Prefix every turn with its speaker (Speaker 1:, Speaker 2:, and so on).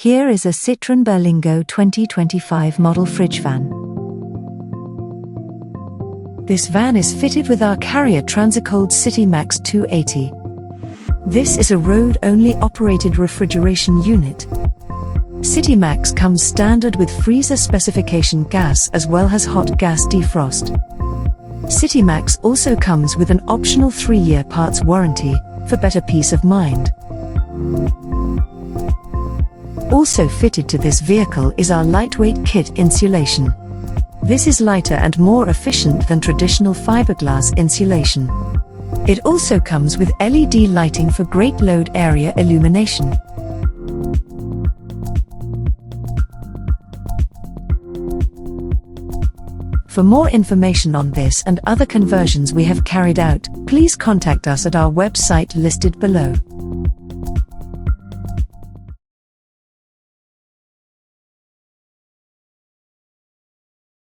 Speaker 1: Here is a Citroen Berlingo 2025 model fridge van. This van is fitted with our Carrier Transicold Citimax 280. This is a road-only operated refrigeration unit. Citimax comes standard with freezer specification gas as well as hot gas defrost. Citimax also comes with an optional 3-year parts warranty for better peace of mind. Also fitted to this vehicle is our lightweight kit insulation. This is lighter and more efficient than traditional fiberglass insulation. It also comes with LED lighting for great load area illumination. For more information on this and other conversions we have carried out, please contact us at our website listed below.